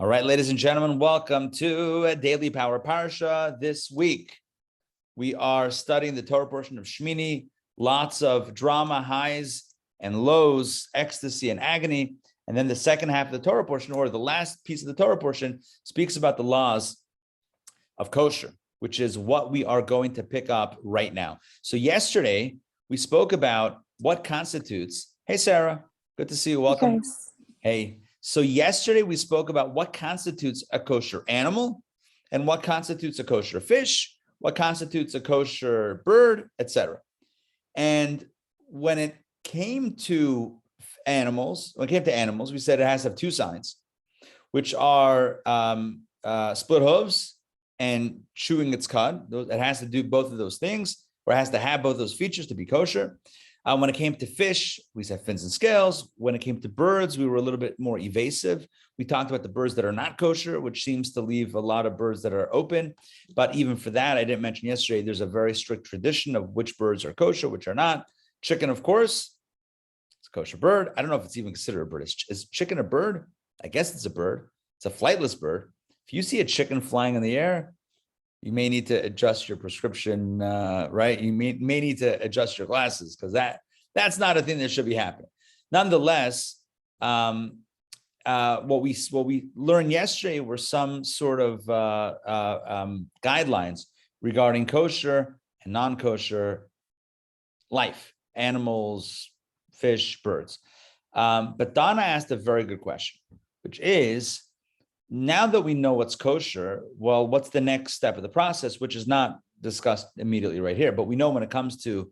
All right, ladies and gentlemen, welcome to a Daily Power Parsha. This week, we are studying the Torah portion of Shemini, lots of drama, highs and lows, ecstasy and agony. And then the second half of the Torah portion, or the last piece of the Torah portion, speaks about the laws of kosher, which is what we are going to pick up right now. So yesterday, we spoke about what constitutes, hey, Sarah, good to see you, welcome. Hey. So yesterday we spoke about what constitutes a kosher animal and what constitutes a kosher fish, what constitutes a kosher bird, etc. And when it came to animals, we said it has to have two signs, which are split hooves and chewing its cud. It has to do both of those things, or it has to have both those features to be kosher. When it came to fish, we said fins and scales. When it came to birds, we were a little bit more evasive. We talked about the birds that are not kosher, which seems to leave a lot of birds that are open. But even for that, I didn't mention yesterday, there's a very strict tradition of which birds are kosher, which are not. Chicken, of course, it's a kosher bird. I don't know if it's even considered a bird. Is chicken a bird? I guess it's a bird. It's a flightless bird. If you see a chicken flying in the air, you may need to adjust your prescription, right? You may need to adjust your glasses, because that's not a thing that should be happening. Nonetheless, what we learned yesterday were some sort of guidelines regarding kosher and non-kosher life, animals, fish, birds. But Donna asked a very good question, which is, now that we know what's kosher, well, what's the next step of the process, which is not discussed immediately right here, but we know when it comes to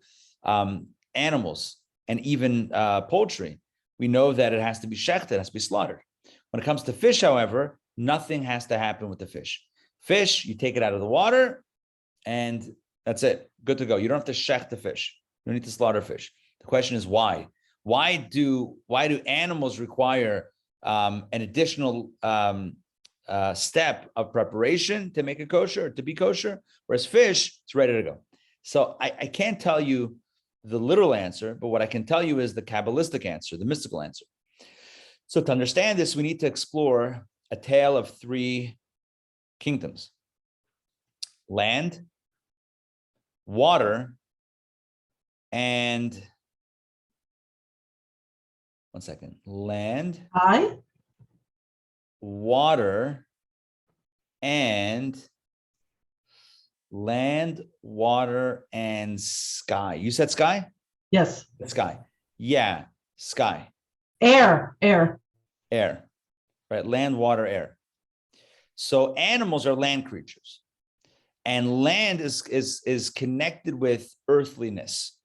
animals and even poultry, we know that it has to be shechted, it has to be slaughtered. When it comes to fish, however, nothing has to happen with the fish. Fish, you take it out of the water and that's it, good to go. You don't have to shecht the fish. You don't need to slaughter fish. The question is why? Why do animals require an additional step of preparation to make it kosher, or to be kosher, whereas fish, it's ready to go? So I can't tell you the literal answer, but what I can tell you is the Kabbalistic answer, the mystical answer. So to understand this, we need to explore a tale of three kingdoms: land, water, and land, water, and land, water, and sky. You said sky? Yes. Sky. Yeah, sky. Air. Right, land, water, air. So animals are land creatures, and land is connected with earthliness.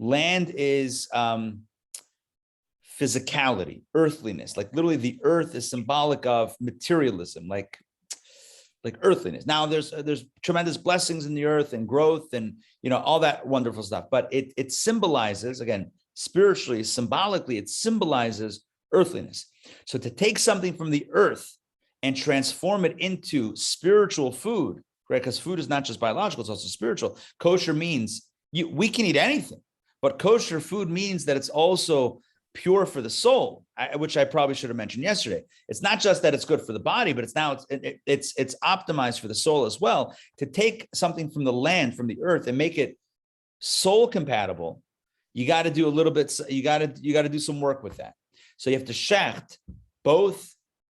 Land is physicality, earthliness. Like literally, the earth is symbolic of materialism, like earthliness. Now, there's tremendous blessings in the earth and growth and all that wonderful stuff, but it symbolizes, again, spiritually, symbolically, it symbolizes earthliness. So to take something from the earth and transform it into spiritual food, right? Because food is not just biological, it's also spiritual. Kosher means we can eat anything, but kosher food means that it's also pure for the soul, which I probably should have mentioned yesterday. It's not just that it's good for the body, but it's optimized for the soul as well. To take something from the land, from the earth, and make it soul compatible, you got to do a little bit. You got to do some work with that. So you have to shecht both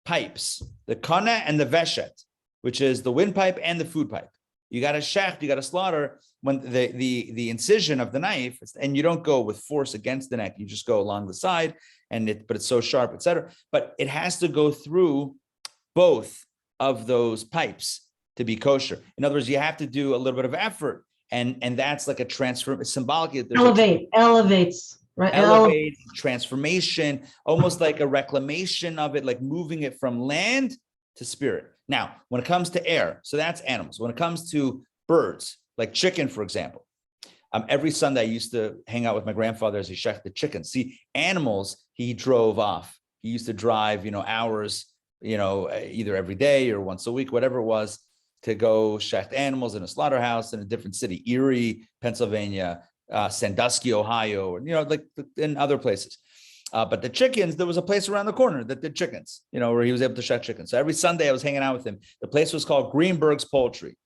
pipes, the kana and the veshet, which is the windpipe and the food pipe. You got to shecht, you got to slaughter when the incision of the knife, and you don't go with force against the neck. You just go along the side, but it's so sharp, etc. But it has to go through both of those pipes to be kosher. In other words, you have to do a little bit of effort, and that's like a transfer. Symbolically, elevates, right? Elevate, transformation, almost like a reclamation of it, like moving it from land to spirit. Now, when it comes to air, so that's animals. When it comes to birds, like chicken, for example, every Sunday I used to hang out with my grandfather as he shechted the chickens. See, animals, he drove off. He used to drive, hours, either every day or once a week, whatever it was, to go shecht animals in a slaughterhouse in a different city, Erie, Pennsylvania, Sandusky, Ohio, or, like in other places. But the chickens, there was a place around the corner that did chickens, where he was able to shech chickens. So every Sunday I was hanging out with him. The place was called Greenberg's Poultry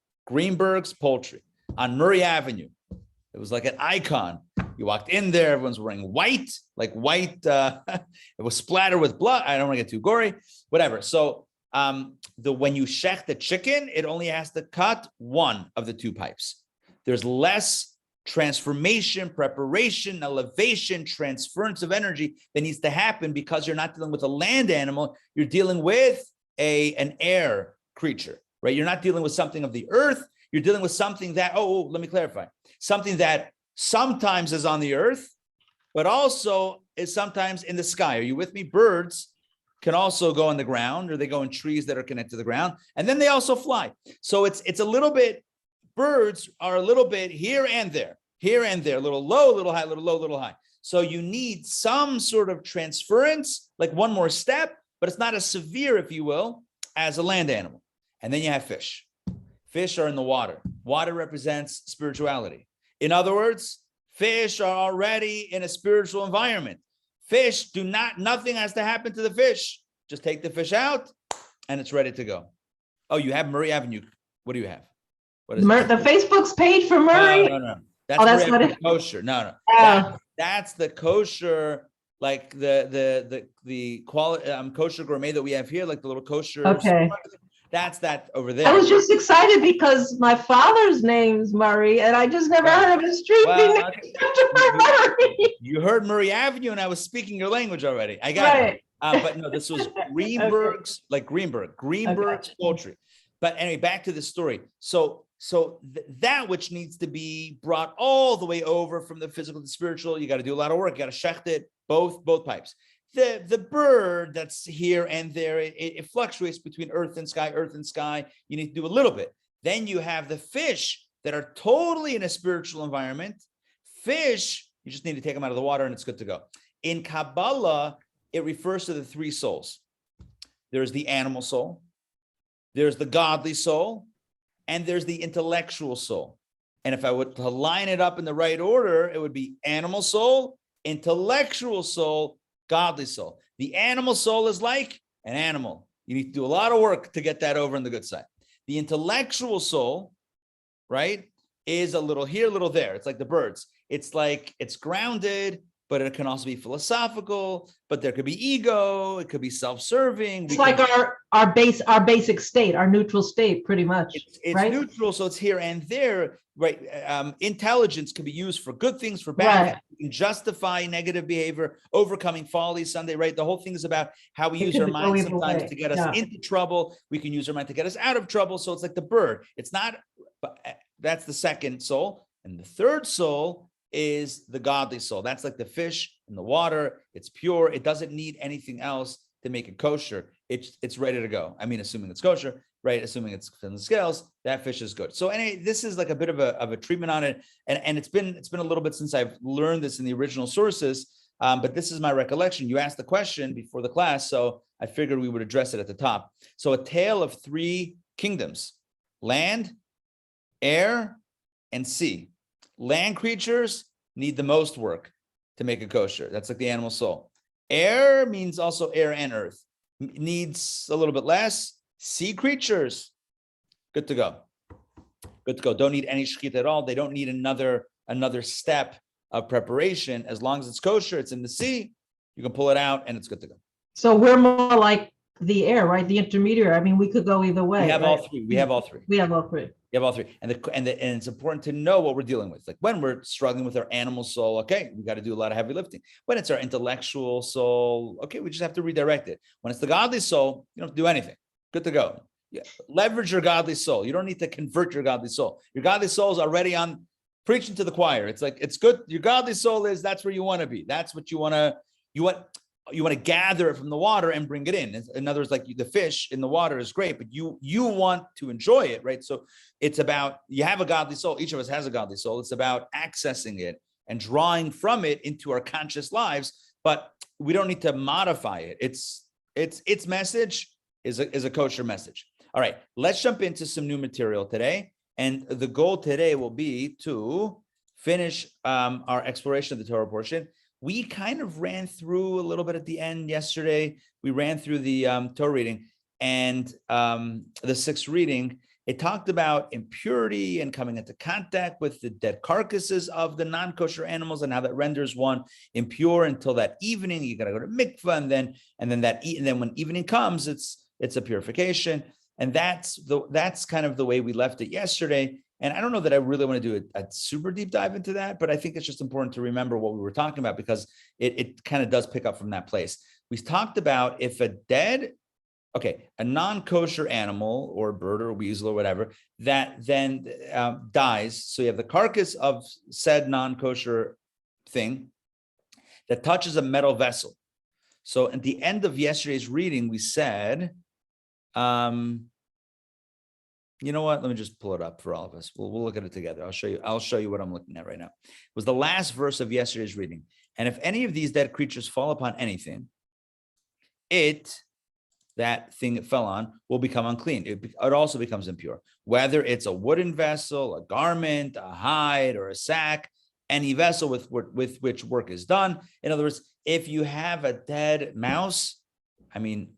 on Murray Avenue. It was like an icon. You walked in there, everyone's wearing white, it was splattered with blood. I don't want to get too gory, whatever. So when you shech the chicken, it only has to cut one of the two pipes. There's less transformation, preparation, elevation, transference of energy that needs to happen because you're not dealing with a land animal. You're dealing with an air creature, right? You're not dealing with something of the earth. You're dealing with something that, let me clarify, something that sometimes is on the earth, but also is sometimes in the sky. Are you with me? Birds can also go on the ground, or they go in trees that are connected to the ground, and then they also fly. So it's a little bit, birds are a little bit here and there, a little low, a little high, a little low, a little high. So you need some sort of transference, like one more step, but it's not as severe, if you will, as a land animal. And then you have fish. Fish are in the water. Water represents spirituality. In other words, fish are already in a spiritual environment. Fish nothing has to happen to the fish. Just take the fish out and it's ready to go. Oh, you have Murray Avenue. What do you have? What is The Facebook's page for Murray? No. That's what it kosher. No. That's the kosher, like the quality kosher gourmet that we have here, like the little kosher. Okay. That's that over there. I was just excited because my father's name's Murray, and I just never heard of a street being named Murray. You heard Murray Avenue, and I was speaking your language already. I got it. But no, this was Greenberg's, like Greenberg's Poultry. But anyway, back to the story. So that which needs to be brought all the way over from the physical to spiritual, you got to do a lot of work. You got to shecht it, both pipes. The bird that's here and there, it fluctuates between earth and sky. You need to do a little bit. Then you have the fish that are totally in a spiritual environment. Fish, you just need to take them out of the water and it's good to go. In Kabbalah, it refers to the three souls. There's the animal soul, there's the godly soul, and there's the intellectual soul. And if I were to line it up in the right order, it would be animal soul, intellectual soul, godly soul. The animal soul is like an animal. You need to do a lot of work to get that over on the good side. The intellectual soul, right, is a little here, a little there. It's like the birds. It's like it's grounded, but it can also be philosophical, but there could be ego, it could be self-serving. It's like our basic state, our neutral state, pretty much. It's right? neutral, so it's here and there, right? Intelligence can be used for good things, for bad things. You can justify negative behavior, overcoming folly, Sunday, right? The whole thing is about how we use our mind sometimes to get us into trouble. We can use our mind to get us out of trouble. So it's like the bird. It's not, that's the second soul. And the third soul is the godly soul. That's like the fish in the water. It's pure. It doesn't need anything else to make it kosher. It's ready to go. I mean, assuming it's kosher, right? Assuming it's in the scales, that fish is good. So anyway, this is like a bit of a treatment on it. And it's been a little bit since I've learned this in the original sources. But this is my recollection. You asked the question before the class, so I figured we would address it at the top. So a tale of three kingdoms: land, air, and sea. Land creatures need the most work to make it kosher. That's like the animal soul. Air means also air and earth. Needs a little bit less. Sea creatures, good to go. Good to go. Don't need any shechita at all. They don't need another step of preparation. As long as it's kosher, it's in the sea, you can pull it out and it's good to go. So we're more like the air, right? The intermediary. I mean, we could go either way. We have all three. We have all three. You have all three. And it's important to know what we're dealing with. Like when we're struggling with our animal soul, okay, we got to do a lot of heavy lifting. When it's our intellectual soul, okay, we just have to redirect it. When it's the godly soul, you don't have to do anything. Good to go. Yeah. Leverage your godly soul. You don't need to convert your godly soul. Your godly soul is already on preaching to the choir. It's like, it's good. Your godly soul that's where you want to be. That's what you want to gather it from the water and bring it in. In other words, like the fish in the water is great, but you want to enjoy it, right? So it's about, you have a godly soul. Each of us has a godly soul. It's about accessing it and drawing from it into our conscious lives, but we don't need to modify it. Its message is a kosher message. All right, let's jump into some new material today. And the goal today will be to finish our exploration of the Torah portion. We kind of ran through a little bit at the end yesterday. We ran through the Torah reading and the sixth reading. It talked about impurity and coming into contact with the dead carcasses of the non-kosher animals and how that renders one impure until that evening. You got to go to mikvah, and then when evening comes, it's a purification. And that's kind of the way we left it yesterday. And I don't know that I really want to do a super deep dive into that, but I think it's just important to remember what we were talking about because it kind of does pick up from that place. We talked about if a non-kosher animal or bird or weasel or whatever that then dies. So you have the carcass of said non-kosher thing that touches a metal vessel. So at the end of yesterday's reading, we said, you know what? Let me just pull it up for all of us. We'll look at it together. I'll show you what I'm looking at right now. It was the last verse of yesterday's reading. And if any of these dead creatures fall upon anything, that thing it fell on will become unclean. It also becomes impure. Whether it's a wooden vessel, a garment, a hide, or a sack, any vessel with which work is done. In other words, if you have a dead mouse,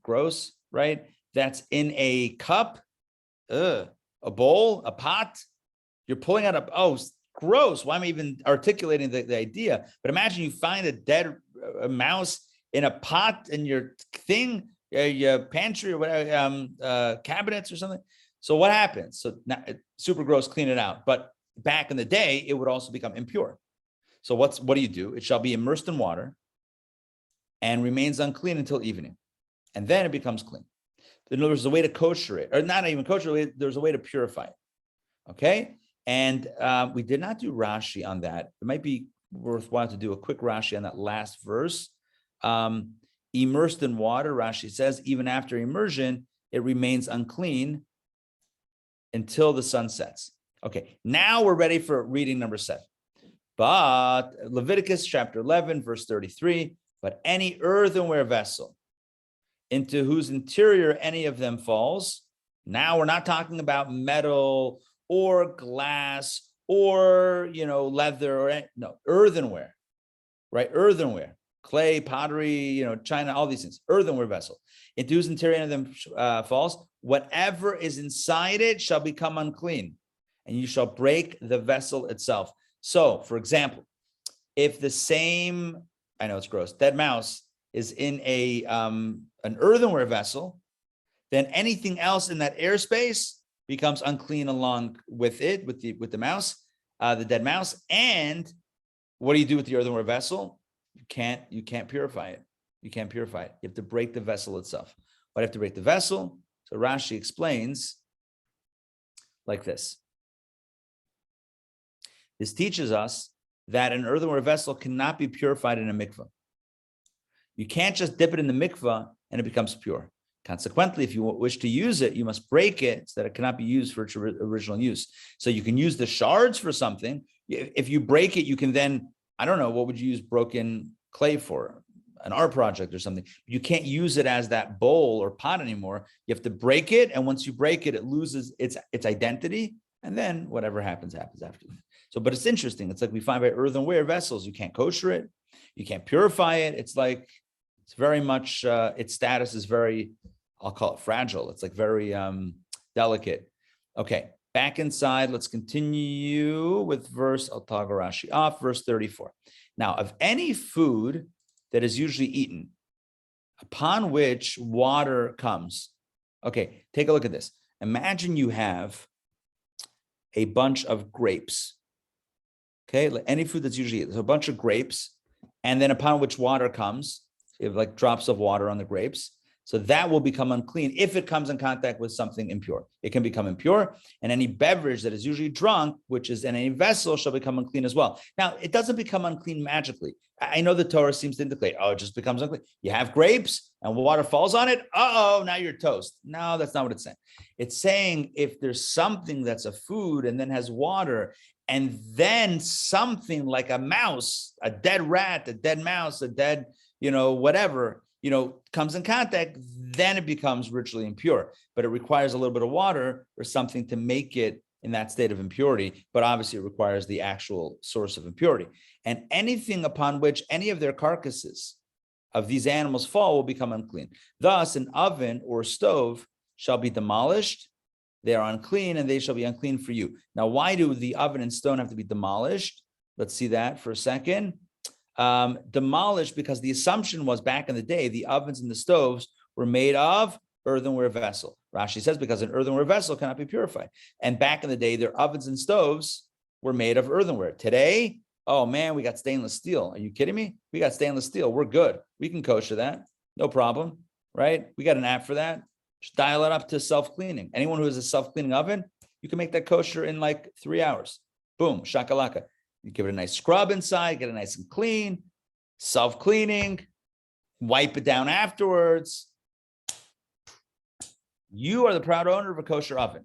gross, right? That's in a cup, a bowl, a pot, you're pulling out gross. Why am I even articulating the idea? But imagine you find a dead mouse in a pot in your thing, your pantry or whatever, cabinets or something. So what happens? So now super gross, clean it out. But back in the day, it would also become impure. So what do you do? It shall be immersed in water and remains unclean until evening. And then it becomes clean. In other words, there's a way to kosher it, or not even kosher it, there's a way to purify it. Okay? And we did not do Rashi on that. It might be worthwhile to do a quick Rashi on that last verse. Immersed in water, Rashi says, even after immersion, it remains unclean until the sun sets. Okay, now we're ready for reading number 7. But Leviticus chapter 11, verse 33, but any earthenware vessel into whose interior any of them falls. Now we're not talking about metal or glass or, leather or earthenware, right? Earthenware, clay, pottery, china, all these things, earthenware vessel. Into whose interior any of them falls, whatever is inside it shall become unclean, and you shall break the vessel itself. So, for example, if the same, I know it's gross, dead mouse is in an earthenware vessel, then anything else in that airspace becomes unclean along with it, with the mouse, the dead mouse. And what do you do with the earthenware vessel? You can't purify it. You can't purify it. You have to break the vessel itself. Why do you have to break the vessel? So Rashi explains like this. This teaches us that an earthenware vessel cannot be purified in a mikvah. You can't just dip it in the mikvah and it becomes pure. Consequently, if you wish to use it, you must break it so that it cannot be used for its original use. So you can use the shards for something. If you break it, you can then, I don't know, what would you use broken clay for? An art project or something. You can't use it as that bowl or pot anymore. You have to break it. And once you break it, it loses its identity. And then whatever happens after that. So, but it's interesting. It's like we find by earthenware vessels, you can't kosher it. You can't purify it. It's very much, its status is very, I'll call it fragile. It's like very delicate. Okay, back inside. Let's continue with I'll toggle Rashi off, verse 34. Now, of any food that is usually eaten, upon which water comes. Okay, take a look at this. Imagine you have a bunch of grapes. Okay, any food that's usually eaten. So a bunch of grapes, and then upon which water comes, you have like drops of water on the grapes. So that will become unclean if it comes in contact with something impure. It can become impure, and any beverage that is usually drunk, which is in any vessel, shall become unclean as well. Now, it doesn't become unclean magically. I know the Torah seems to indicate, it just becomes unclean. You have grapes and water falls on it. Now you're toast. No, that's not what it's saying. It's saying if there's something that's a food and then has water, and then something like a mouse, a dead rat, a dead mouse, a dead, whatever, comes in contact, then it becomes ritually impure. But it requires a little bit of water or something to make it in that state of impurity, but obviously it requires the actual source of impurity. And anything upon which any of their carcasses of these animals fall will become unclean. Thus, an oven or stove shall be demolished. They are unclean, and they shall be unclean for you. Now, why do the oven and stone have to be demolished? Let's see that for a second. Demolished because the assumption was back in the day, the ovens and the stoves were made of earthenware vessel. Rashi says because an earthenware vessel cannot be purified. And back in the day, their ovens and stoves were made of earthenware. Today, oh man, we got stainless steel. Are you kidding me? We got stainless steel. We're good. We can kosher that. No problem, right? We got an app for that. Just dial it up to self-cleaning. Anyone who has a self-cleaning oven, you can make that kosher in like 3 hours. Boom, shakalaka. You give it a nice scrub inside, get it nice and clean, self-cleaning, wipe it down afterwards. You are the proud owner of a kosher oven.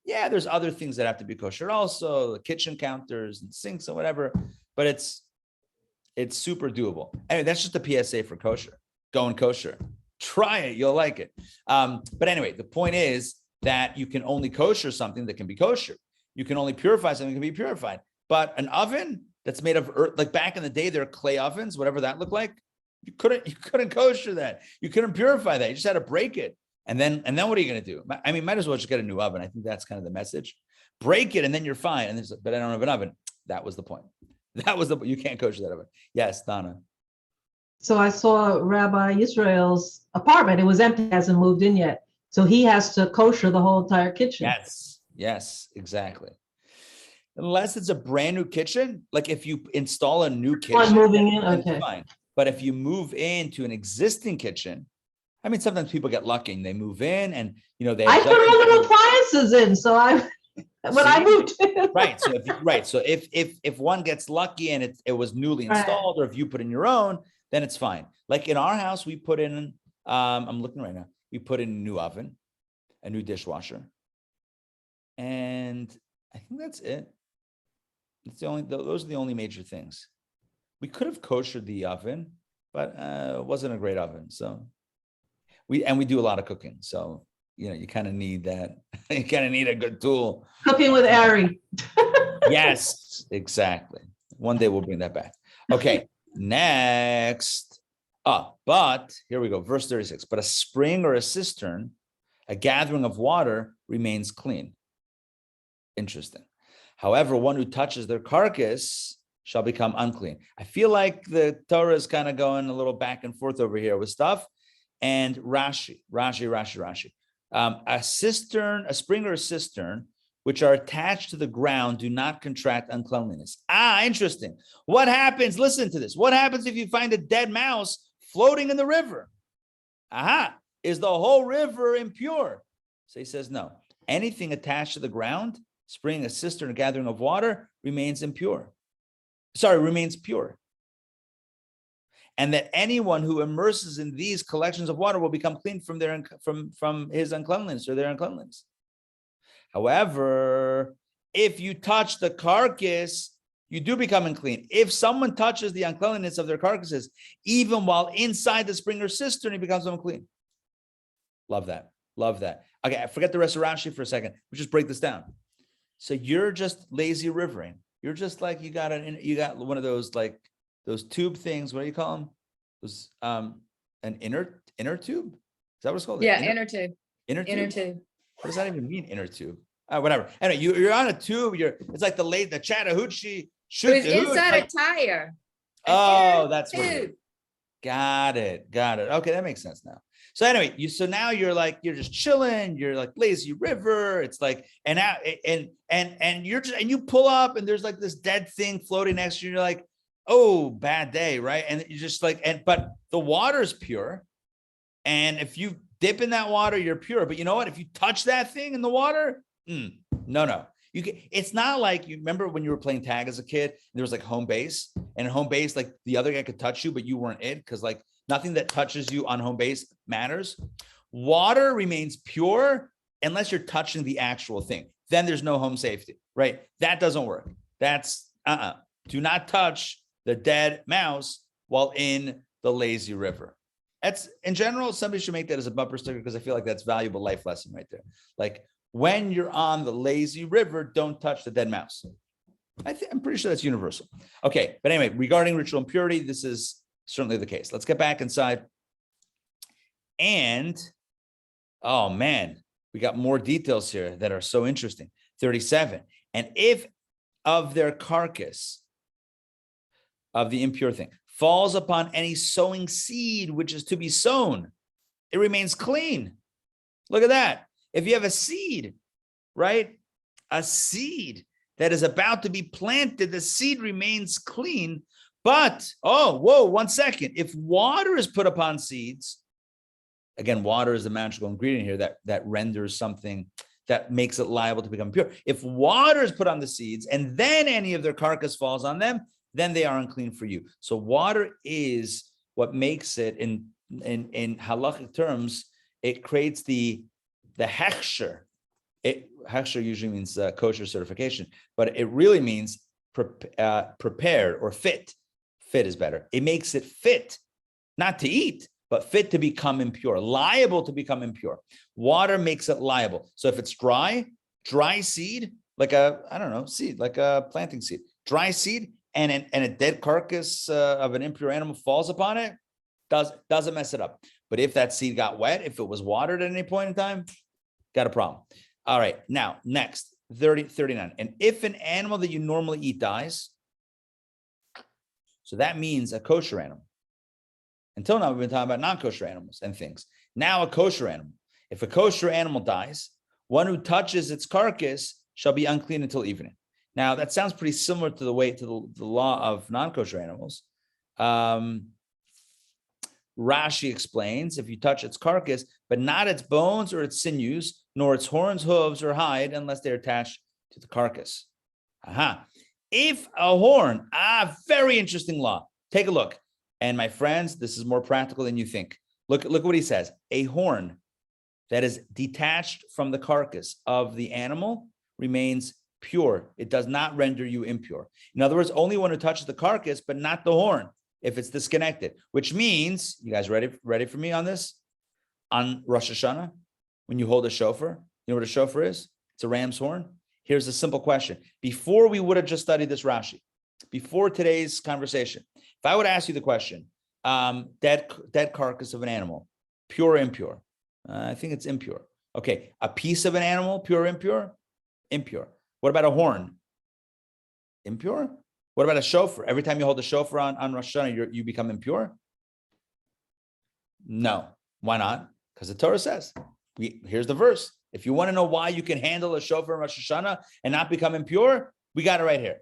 Yeah, there's other things that have to be kosher also, the kitchen counters and sinks and whatever, but it's super doable. Anyway, that's just a PSA for kosher. Going kosher. Try it, you'll like it. But anyway, the point is that you can only kosher something that can be kosher. You can only purify something that can be purified. But an oven that's made of earth, like back in the day, there are clay ovens, whatever that looked like. You couldn't kosher that. You couldn't purify that. You just had to break it. And then what are you going to do? I mean, might as well just get a new oven. I think that's kind of the message. Break it and then you're fine. And but I don't have an oven. That was the point. You can't kosher that oven. Yes, Donna. So I saw Rabbi Israel's apartment. It was empty, hasn't moved in yet. So he has to kosher the whole entire kitchen. Yes, exactly. Unless it's a brand new kitchen, like if you install a new kitchen, moving in, okay, fine. But if you move into an existing kitchen, I mean, sometimes people get lucky and they move in, and they. I put all the appliances in, so I moved in. Right. So if one gets lucky and it was newly installed, or if you put in your own, then it's fine. Like in our house, we put in. I'm looking right now. We put in a new oven, a new dishwasher, and I think that's it. Those are the only major things. We could have koshered the oven, but it wasn't a great oven. So we do a lot of cooking. So, you kind of need that. You kind of need a good tool. Cooking with Ari. Yes, exactly. One day we'll bring that back. Okay, next. But here we go. Verse 36. But a spring or a cistern, a gathering of water remains clean. Interesting. However, one who touches their carcass shall become unclean. I feel like the Torah is kind of going a little back and forth over here with stuff. And Rashi. A cistern, a spring or a cistern, which are attached to the ground, do not contract uncleanliness. Interesting. What happens? Listen to this. What happens if you find a dead mouse floating in the river? Is the whole river impure? So he says, no. Anything attached to the ground, spring, a cistern, a gathering of water, remains pure. And that anyone who immerses in these collections of water will become clean from his uncleanliness or their uncleanliness. However, if you touch the carcass, you do become unclean. If someone touches the uncleanliness of their carcasses, even while inside the spring or cistern, he becomes unclean. Love that. Okay, forget the rest of Rashi for a second. We'll just break this down. So you're just lazy rivering. You're just like, you got one of those, like those tube things. What do you call them? Those an inner tube. Is that what it's called? Yeah, inner tube. Inner tube. What does that even mean? Inner tube. Whatever. Anyway, you're on a tube. It's like the Chattahoochee. It's inside a tire. Oh, that's what it is. Got it. Okay, that makes sense now. So anyway, now you're just chilling. You're like lazy river. It's like, and you pull up and there's like this dead thing floating next to you. You're like, oh, bad day, right? And you're just like, but the water's pure. And if you dip in that water, you're pure. But you know what? If you touch that thing in the water, no. It's not like, you remember when you were playing tag as a kid, and there was like home base, and in home base, like the other guy could touch you, but you weren't it, because like nothing that touches you on home base matters. Water remains pure unless you're touching the actual thing. Then there's no home safety, right? That doesn't work. That's do not touch the dead mouse while in the lazy river. That's, in general, somebody should make that as a bumper sticker, because I feel like that's valuable life lesson right there. Like, when you're on the lazy river, don't touch the dead mouse. I'm pretty sure that's universal. Okay, but anyway, regarding ritual impurity, this is certainly the case. Let's get back inside. And, oh man, we got more details here that are so interesting. 37. And if of their carcass, of the impure thing, falls upon any sowing seed which is to be sown, it remains clean. Look at that. If you have a seed, right? A seed that is about to be planted, the seed remains clean. But, oh, whoa, 1 second. If water is put upon seeds, again, water is the magical ingredient here that renders something, that makes it liable to become pure. If water is put on the seeds and then any of their carcass falls on them, then they are unclean for you. So water is what makes it, in halachic terms, it creates the hechsher. Hechsher usually means kosher certification, but it really means prepared or fit. Fit is better. It makes it fit, not to eat, but fit to become impure, liable to become impure. Water makes it liable. So if it's dry seed, like seed, like a planting seed, dry seed, and a dead carcass of an impure animal falls upon it, doesn't mess it up. But if that seed got wet, if it was watered at any point in time, got a problem. All right, now, next, 39. And if an animal that you normally eat dies, so that means a kosher animal. Until now, we've been talking about non-kosher animals and things. Now a kosher animal. If a kosher animal dies, one who touches its carcass shall be unclean until evening. Now, that sounds pretty similar to the law of non-kosher animals. Rashi explains, if you touch its carcass, but not its bones or its sinews, nor its horns, hooves, or hide, unless they're attached to the carcass. If a horn, very interesting law. Take a look. And my friends, this is more practical than you think. Look what he says. A horn that is detached from the carcass of the animal remains pure. It does not render you impure. In other words, only one who touches the carcass, but not the horn, if it's disconnected, which means, you guys ready for me on this? On Rosh Hashanah, when you hold a shofar, you know what a shofar is? It's a ram's horn. Here's a simple question. Before we would have just studied this Rashi, before today's conversation, if I would ask you the question, dead carcass of an animal, pure or impure? I think it's impure. Okay, a piece of an animal, pure or impure? Impure. What about a horn? Impure. What about a shofar? Every time you hold a shofar on Rosh Hashanah, you become impure? No. Why not? Because the Torah says, here's the verse. If you want to know why you can handle a shofar in Rosh Hashanah and not become impure, we got it right here.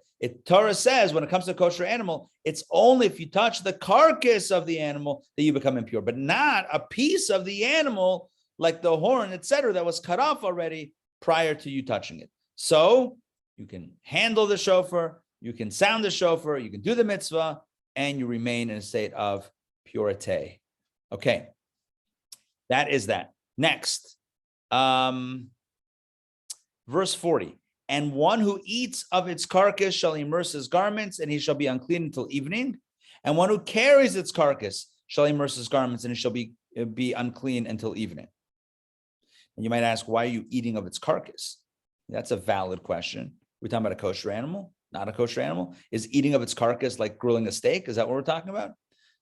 Torah says when it comes to a kosher animal, it's only if you touch the carcass of the animal that you become impure, but not a piece of the animal like the horn, etc., that was cut off already prior to you touching it. So you can handle the shofar, you can sound the shofar, you can do the mitzvah, and you remain in a state of purity. Okay, that is that. Next, verse 40. And one who eats of its carcass shall immerse his garments, and he shall be unclean until evening. And one who carries its carcass shall immerse his garments, and he shall be unclean until evening. And you might ask, why are you eating of its carcass? That's a valid question. We're talking about a kosher animal, not a kosher animal. Is eating of its carcass like grilling a steak? Is that what we're talking about?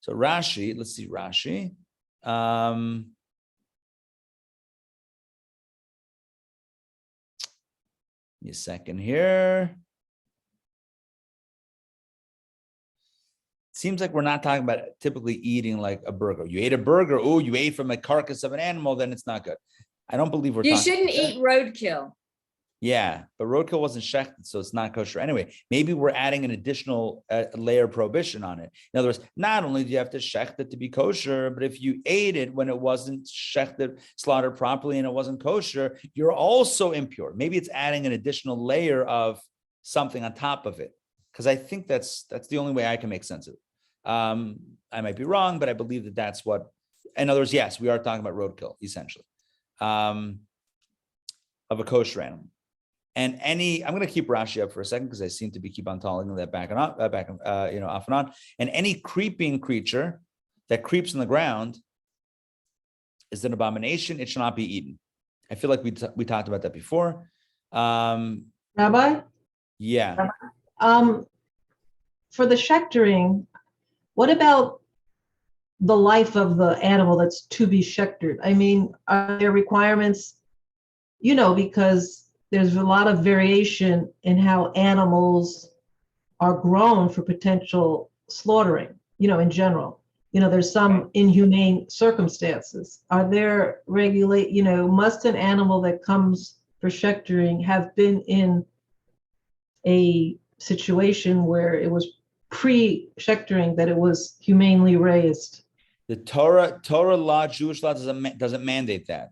So Rashi, let's see Rashi. Give me a second here. Seems like we're not talking about typically eating like a burger. You ate a burger, oh, you ate from a carcass of an animal, then it's not good. I don't believe we're You talking shouldn't eat roadkill. Yeah, but roadkill wasn't shechted, so it's not kosher. Anyway, maybe we're adding an additional layer of prohibition on it. In other words, not only do you have to shecht it to be kosher, but if you ate it when it wasn't shechted, slaughtered properly, and it wasn't kosher, you're also impure. Maybe it's adding an additional layer of something on top of it, because I think that's the only way I can make sense of it. I might be wrong, but I believe that that's what. In other words, yes, we are talking about roadkill essentially of a kosher animal. And I'm going to keep Rashi up for a second because I seem to be keep on telling that back and off, off and on. And any creeping creature that creeps in the ground is an abomination; it shall not be eaten. I feel like we talked about that before. Rabbi? Yeah. For the shechtering, what about the life of the animal that's to be shechtered? I mean, are there requirements, because there's a lot of variation in how animals are grown for potential slaughtering, in general. There's some inhumane circumstances. Are there must an animal that comes for shechtering have been in a situation where it was pre-shechtering, that it was humanely raised? The Torah law, Jewish law doesn't mandate that.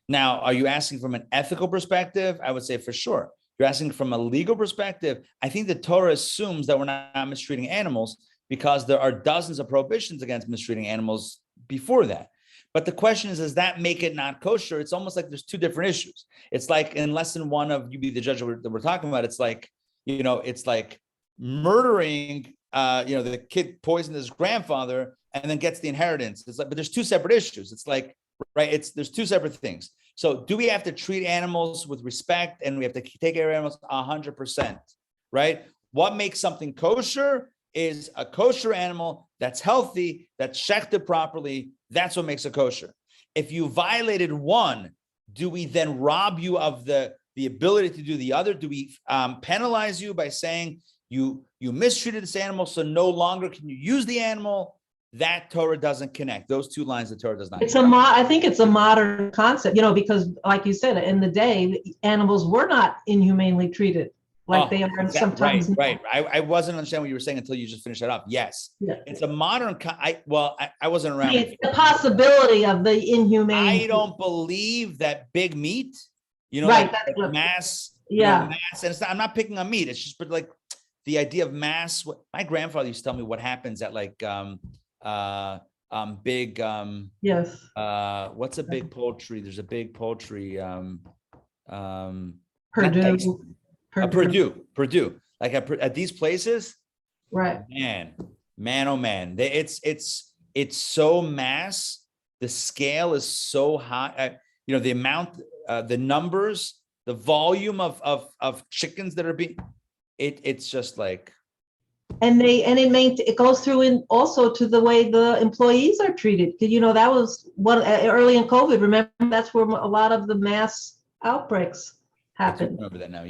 Now, are you asking from an ethical perspective? I would say for sure. You're asking from a legal perspective. I think the Torah assumes that we're not mistreating animals because there are dozens of prohibitions against mistreating animals before that. But the question is, does that make it not kosher? It's almost like there's two different issues. It's like in lesson 1 of You Be the Judge that we're talking about, it's like, it's like murdering, the kid poisoned his grandfather and then gets the inheritance. It's like, but there's two separate issues. It's like, right, there's two separate things. So do we have to treat animals with respect and we have to take care of animals 100%, right? What makes something kosher is a kosher animal that's healthy, that's shechted properly. That's what makes it kosher. If you violated one, do we then rob you of the ability to do the other? Do we penalize you by saying you mistreated this animal, so no longer can you use the animal? That Torah doesn't connect. Those two lines, the Torah does not connect. I think it's a modern concept, because like you said, in the day, animals were not inhumanely treated like they are sometimes. Right. I wasn't understanding what you were saying until you just finished that up. Yes. Yeah. It's a modern, I wasn't around. The possibility of the inhumane. I don't believe that big meat, right, like mass, mass, and I'm not picking on meat. It's just, but like the idea of mass. My grandfather used to tell me what happens at like, big yes, what's a big poultry? There's a big poultry Purdue, like at these places, right? Man, oh man, it's so mass. The scale is so high. The amount, the numbers, the volume of chickens that are being, it's just like. And it goes through in also to the way the employees are treated. That was one early in COVID. Remember, that's where a lot of the mass outbreaks happened. I remember that now.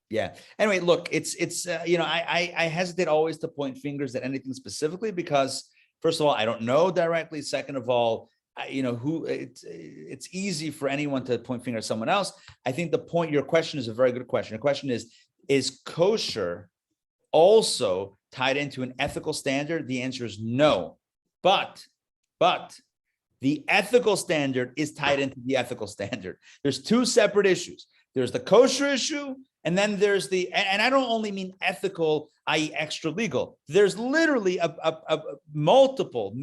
Yeah. Anyway, look, it's I hesitate always to point fingers at anything specifically because first of all, I don't know directly. Second of all, it's easy for anyone to point finger at someone else. I think your question is a very good question. Your question is kosher also tied into an ethical standard? The answer is no. But the ethical standard is tied into the ethical standard. There's two separate issues. There's the kosher issue, and then there's and I don't only mean ethical, i.e. extra legal. There's literally multiple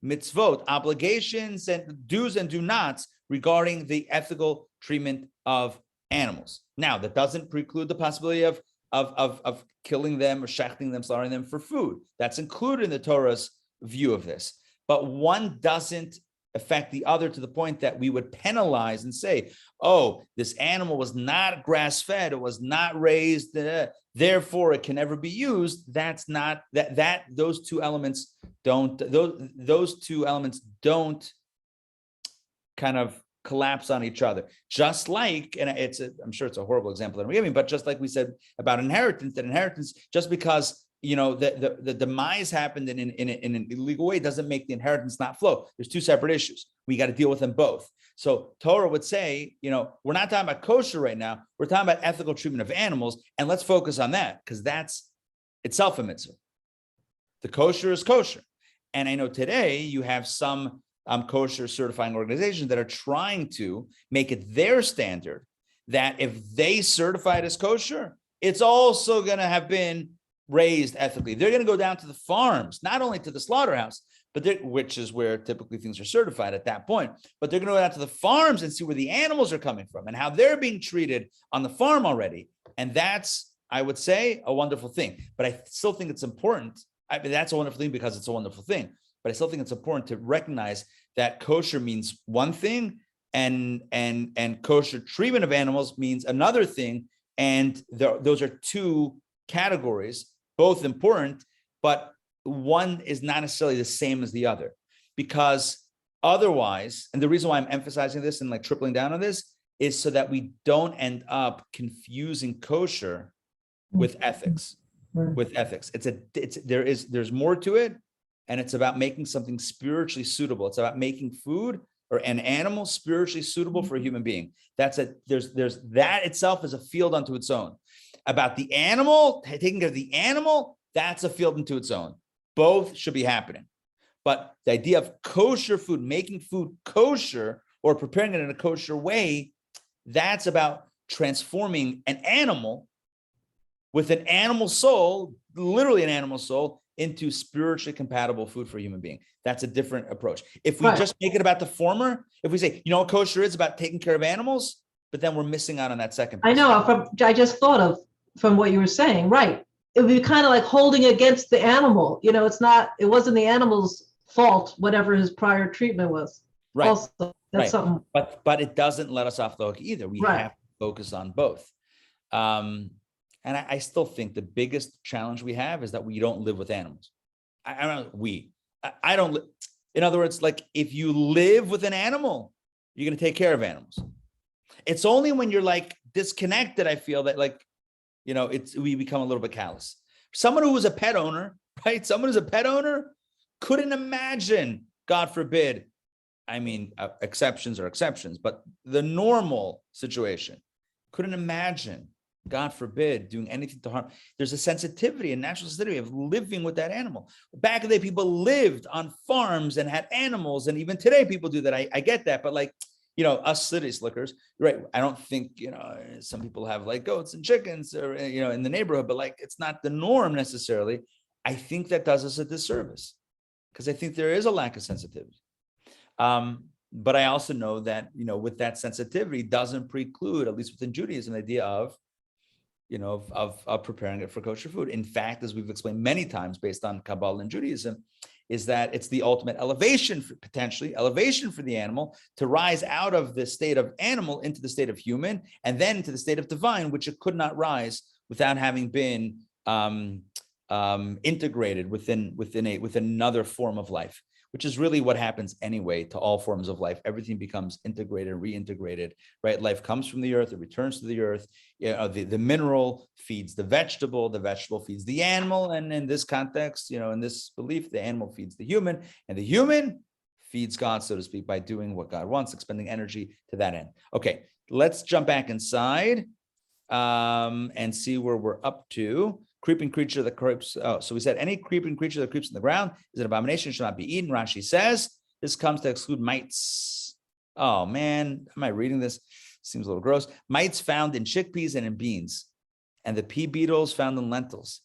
mitzvot, obligations, and do's and do nots regarding the ethical treatment of animals. Now, that doesn't preclude the possibility of killing them or shechting them, slaughtering them for food. That's included in the Torah's view of this. But one doesn't affect the other to the point that we would penalize and say, oh, this animal was not grass-fed, it was not raised, therefore it can never be used. That's not those two elements don't kind of collapse on each other. Just like, and I'm sure it's a horrible example that I'm giving, but just like we said about inheritance, just because the demise happened in an illegal way doesn't make the inheritance not flow. There's two separate issues. We got to deal with them both. So Torah would say, we're not talking about kosher right now. We're talking about ethical treatment of animals, and let's focus on that because that's itself a mitzvah. The kosher is kosher, and I know today you have some kosher certifying organizations that are trying to make it their standard that if they certify it as kosher, it's also going to have been raised ethically. They're going to go down to the farms, not only to the slaughterhouse, but which is where typically things are certified at that point, but they're going to go down to the farms and see where the animals are coming from and how they're being treated on the farm already. And that's, I would say, a wonderful thing. But I still think it's important. That's a wonderful thing because it's a wonderful thing. But I still think it's important to recognize that kosher means one thing and kosher treatment of animals means another thing. And those are two categories, both important, but one is not necessarily the same as the other, because otherwise, and the reason why I'm emphasizing this and like tripling down on this is so that we don't end up confusing kosher with ethics. With ethics, there's more to it, and it's about making something spiritually suitable. It's about making food or an animal spiritually suitable for a human being. There's that itself is a field unto its own. About the animal, taking care of the animal, that's a field unto its own. Both should be happening. But the idea of kosher food, making food kosher or preparing it in a kosher way, that's about transforming an animal with an animal soul, literally an animal soul, into spiritually compatible food for a human being. That's a different approach. If we just make it about the former, if we say, what kosher is about taking care of animals, but then we're missing out on that second piece. I know, I just thought of, from what you were saying, right. It would be kind of like holding against the animal. It wasn't the animal's fault, whatever his prior treatment was. Right. Also, that's something. But it doesn't let us off the hook either. We have to focus on both. And I still think the biggest challenge we have is that we don't live with animals. I don't. In other words, like if you live with an animal, you're going to take care of animals. It's only when you're like disconnected, I feel that we become a little bit callous. Someone who was a pet owner, right? Someone who's a pet owner couldn't imagine, God forbid. I mean, exceptions are exceptions, but the normal situation couldn't imagine, God forbid, doing anything to harm. There's a sensitivity, a natural sensitivity of living with that animal. Back in the day, people lived on farms and had animals. And even today, people do that. I get that. But us city slickers, right? I don't think, some people have like goats and chickens or, in the neighborhood, but it's not the norm necessarily. I think that does us a disservice because I think there is a lack of sensitivity. But I also know that, with that sensitivity doesn't preclude, at least within Judaism, the idea of preparing it for kosher food. In fact, as we've explained many times based on Kabbalah and Judaism, is that it's the ultimate elevation for the animal to rise out of the state of animal into the state of human and then to the state of divine, which it could not rise without having been integrated within another form of life, which is really what happens anyway to all forms of life. Everything becomes integrated, reintegrated, right? Life comes from the earth, it returns to the earth. The mineral feeds the vegetable feeds the animal. And in this context, in this belief, the animal feeds the human, and the human feeds God, so to speak, by doing what God wants, expending energy to that end. Okay, let's jump back inside and see where we're up to. Creeping creature that creeps. So we said any creeping creature that creeps in the ground is an abomination, should not be eaten. Rashi says this comes to exclude mites. Oh man, am I reading this? Seems a little gross. Mites found in chickpeas and in beans, and the pea beetles found in lentils,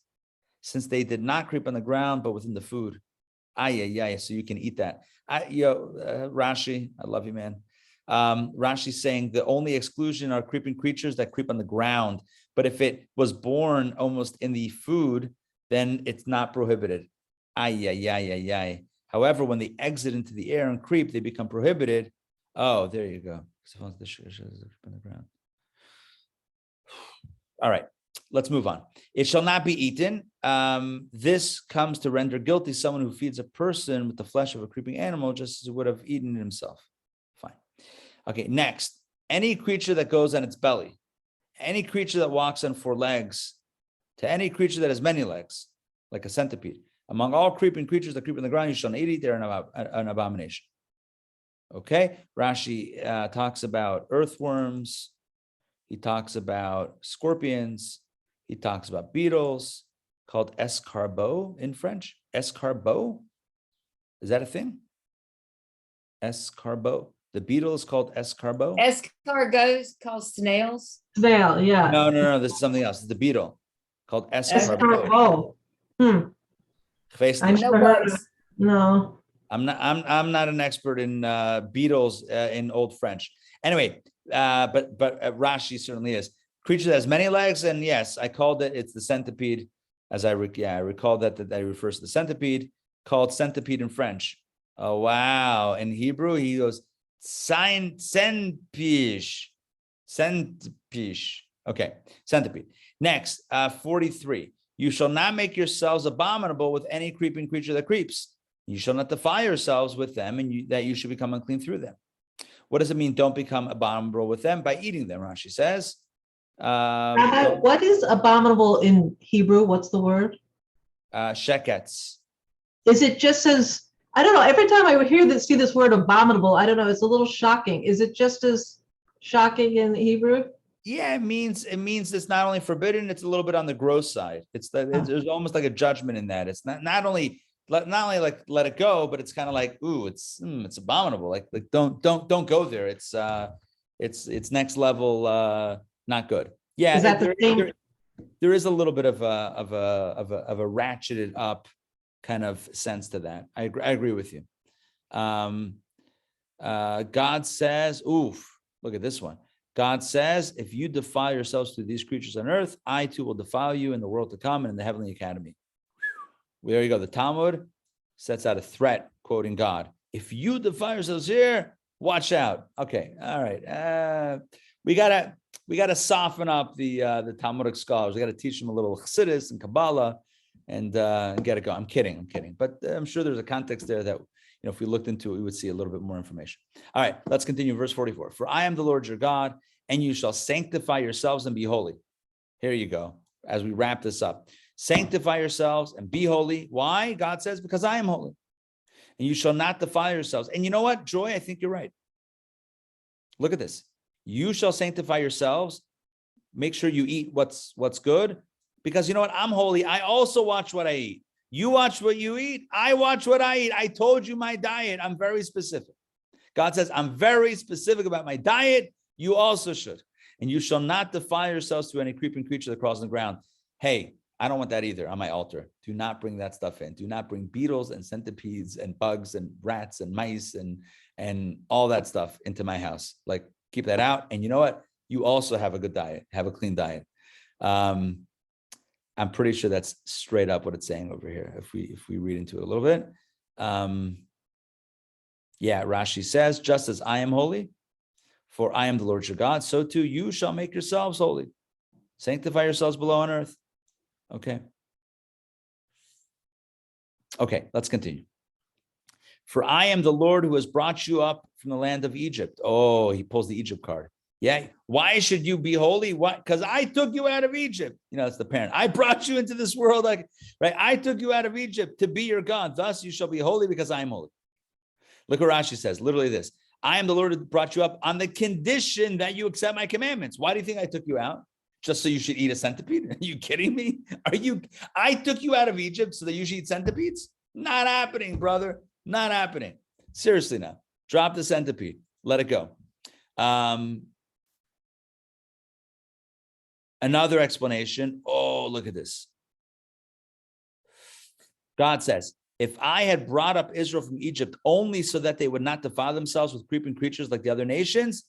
since they did not creep on the ground but within the food. So you can eat that. Rashi, I love you, man. Rashi saying the only exclusion are creeping creatures that creep on the ground. But if it was born almost in the food, then it's not prohibited. However, when they exit into the air and creep, they become prohibited. Oh, there you go. All right, let's move on. It shall not be eaten. This comes to render guilty someone who feeds a person with the flesh of a creeping animal, just as he would have eaten it himself. Fine. Okay, next. Any creature that goes on its belly, any creature that walks on four legs, to any creature that has many legs, like a centipede. Among all creeping creatures that creep on the ground, you shall not eat. They're an abomination. Okay, Rashi talks about earthworms. He talks about scorpions. He talks about beetles called escargot in French. Escargot? Is that a thing? Escargot. The beetle is called escargot. Escargots called snails. Snail, yeah. No. This is something else. It's the beetle called escargot. Escargot. I never heard of it. No. I'm not an expert in beetles in Old French. Anyway, but Rashi certainly is. Creature that has many legs, and yes, I called it. It's the centipede. As I recall that refers to the centipede, called centipede in French. Oh wow! In Hebrew, he goes Centipede. Okay, centipede. Next, 43. You shall not make yourselves abominable with any creeping creature that creeps. You shall not defile yourselves with them, and that you should become unclean through them. What does it mean? Don't become abominable with them by eating them. Rashi says. Rabbi, what is abominable in Hebrew? What's the word? Shekets. Is it just as, I don't know, every time I see this word abominable, I don't know, it's a little shocking. Is it just as shocking in Hebrew? Yeah, it means it's not only forbidden, it's a little bit on the gross side. There's almost like a judgment in that. It's not only like let it go, but it's kind of like, ooh, it's abominable. Like don't go there. It's next level, not good. Yeah, Is that the same? There is a little bit of a ratcheted up kind of sense to that. I agree with you. God says, oof, look at this one. God says, if you defile yourselves through these creatures on earth, I too will defile you in the world to come and in the heavenly academy. There you go. The Talmud sets out a threat, quoting God. If you defile yourselves here, watch out. Okay. All right. We gotta soften up the Talmudic scholars. We got to teach them a little Chassidus and Kabbalah and get it going. I'm kidding. But I'm sure there's a context there that, if we looked into it, we would see a little bit more information. All right, let's continue. Verse 44. For I am the Lord your God, and you shall sanctify yourselves and be holy. Here you go. As we wrap this up, sanctify yourselves and be holy. Why? God says, because I am holy. And you shall not defile yourselves. And you know what, Joy? I think you're right. Look at this. You shall sanctify yourselves. Make sure you eat what's good. Because you know what? I'm holy. I also watch what I eat. You watch what you eat. I watch what I eat. I told you my diet. I'm very specific. God says, I'm very specific about my diet. You also should. And you shall not defile yourselves to any creeping creature that crawls on the ground. Hey, I don't want that either on my altar. Do not bring that stuff in. Do not bring beetles and centipedes and bugs and rats and mice and all that stuff into my house. Like, keep that out. And you know what? You also have a good diet. Have a clean diet. I'm pretty sure that's straight up what it's saying over here. If we read into it a little bit. Rashi says, just as I am holy, for I am the Lord your God, so too you shall make yourselves holy. Sanctify yourselves below on earth. Okay, let's continue. For I am the Lord who has brought you up from the land of Egypt. Oh, he pulls the Egypt card. Yeah. Why should you be holy? What? Because I took you out of Egypt. It's the parent. I brought you into this world. Right? I took you out of Egypt to be your God. Thus you shall be holy because I am holy. Look what Rashi says. Literally this. I am the Lord who brought you up on the condition that you accept my commandments. Why do you think I took you out? Just so you should eat a centipede? Are you kidding me? I took you out of Egypt so that you should eat centipedes? Not happening, brother. Not happening. Seriously now. Drop the centipede. Let it go. Another explanation. Oh, look at this. God says, if I had brought up Israel from Egypt only so that they would not defile themselves with creeping creatures like the other nations,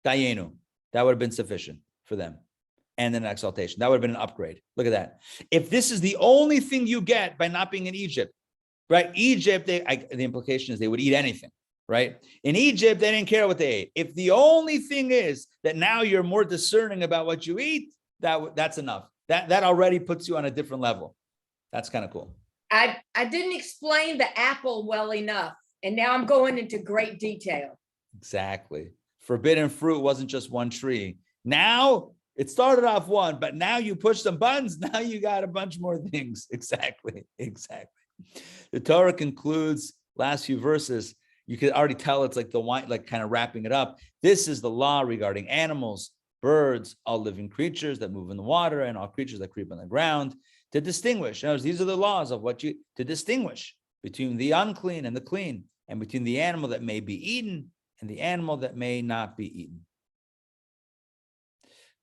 dayenu, that would have been sufficient for them. And then an exaltation. That would have been an upgrade. Look at that. If this is the only thing you get by not being in Egypt, right? Egypt, the implication is they would eat anything, right? In Egypt, they didn't care what they ate. If the only thing is that now you're more discerning about what you eat, that's enough. That already puts you on a different level. That's kind of cool. I didn't explain the apple well enough, and now I'm going into great detail. Exactly. Forbidden fruit wasn't just one tree. Now it started off one, but now you push some buttons. Now you got a bunch more things. Exactly. The Torah concludes last few verses. You could already tell it's like the wine, like kind of wrapping it up. This is the law regarding animals, birds, all living creatures that move in the water, and all creatures that creep on the ground, to distinguish. These are the laws of to distinguish between the unclean and the clean, and between the animal that may be eaten and the animal that may not be eaten.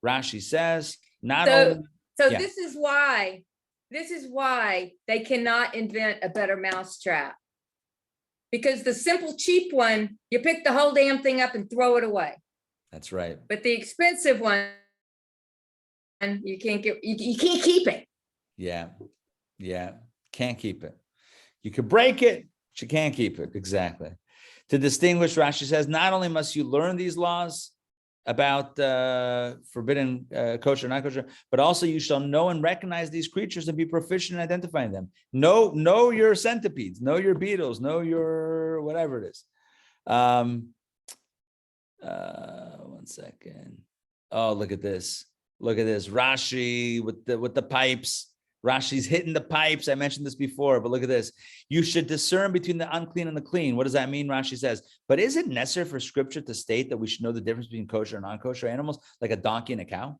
Rashi says, This is why they cannot invent a better mousetrap. Because the simple, cheap one, you pick the whole damn thing up and throw it away. That's right. But the expensive one, you can't keep it. Yeah. Can't keep it. You could break it, but you can't keep it. Exactly. To distinguish, Rashi says, not only must you learn these laws about forbidden kosher, not kosher, but also you shall know and recognize these creatures and be proficient in identifying them. Know your centipedes, know your beetles, know your whatever it is. One second. Oh, look at this. Look at this. Rashi with the pipes. Rashi's hitting the pipes. I mentioned this before, but look at this. You should discern between the unclean and the clean. What does that mean? Rashi says, but is it necessary for scripture to state that we should know the difference between kosher and non-kosher animals, like a donkey and a cow,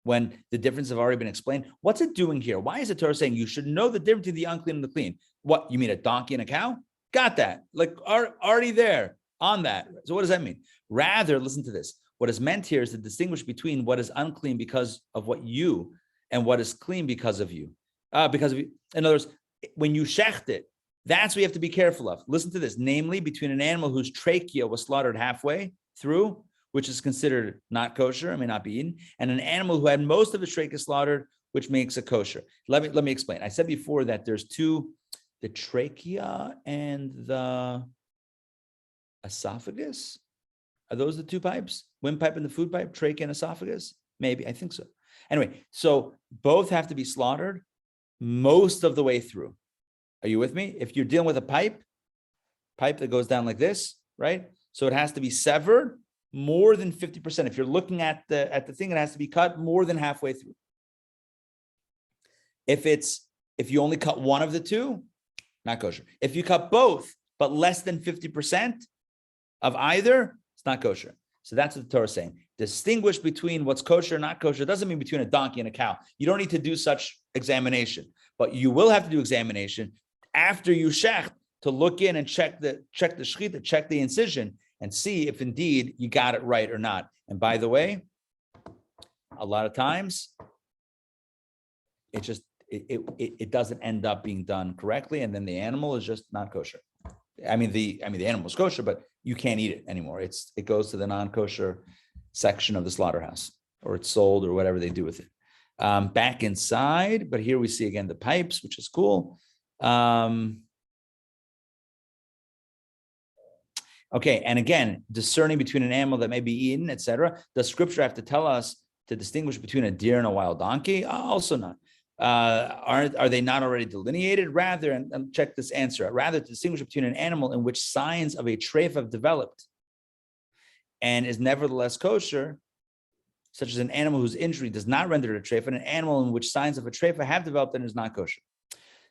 when the differences have already been explained? What's it doing here? Why is the Torah saying you should know the difference between the unclean and the clean? What, you mean a donkey and a cow? Got that. Like already there on that. So what does that mean? Rather, listen to this. What is meant here is to distinguish between what is unclean because of what you and what is clean because of you. Because of you. In other words, when you shecht it, that's what you have to be careful of. Listen to this, namely between an animal whose trachea was slaughtered halfway through, which is considered not kosher and may not be eaten, and an animal who had most of its trachea slaughtered, which makes it kosher. Let me explain. I said before that there's two, the trachea and the esophagus. Are those the two pipes? Windpipe and the food pipe, trachea and esophagus? Maybe, I think so. Anyway, so both have to be slaughtered most of the way through. Are you with me? If you're dealing with a pipe that goes down like this, right? So it has to be severed more than 50%. If you're looking at the thing, it has to be cut more than halfway through. If you only cut one of the two, not kosher. If you cut both, but less than 50% of either, it's not kosher. So that's what the Torah is saying. Distinguish between what's kosher and not kosher. It doesn't mean between a donkey and a cow. You don't need to do such examination, but you will have to do examination after you shecht to look in and check the shechita, check the incision, and see if indeed you got it right or not. And by the way, a lot of times it doesn't end up being done correctly, and then the animal is just not kosher. The animal is kosher, but you can't eat it anymore. It goes to the non-kosher section of the slaughterhouse, or it's sold, or whatever they do with it. Back inside, but here we see again the pipes, which is cool. Okay, and again, discerning between an animal that may be eaten, etc. Does Scripture have to tell us to distinguish between a deer and a wild donkey? Also not. Are they not already delineated? Rather, and check this answer, rather to distinguish between an animal in which signs of a treif have developed and is nevertheless kosher, such as an animal whose injury does not render it a treif, and an animal in which signs of a treif have developed and is not kosher.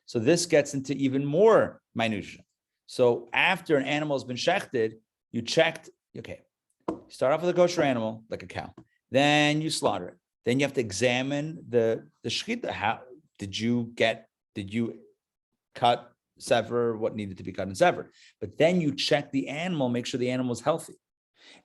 So this gets into even more minutia. So after an animal has been shechted, you checked, okay, you start off with a kosher animal, like a cow, then you slaughter it. Then you have to examine the shechita. How did you cut, sever what needed to be cut and severed? But then you check the animal, make sure the animal is healthy.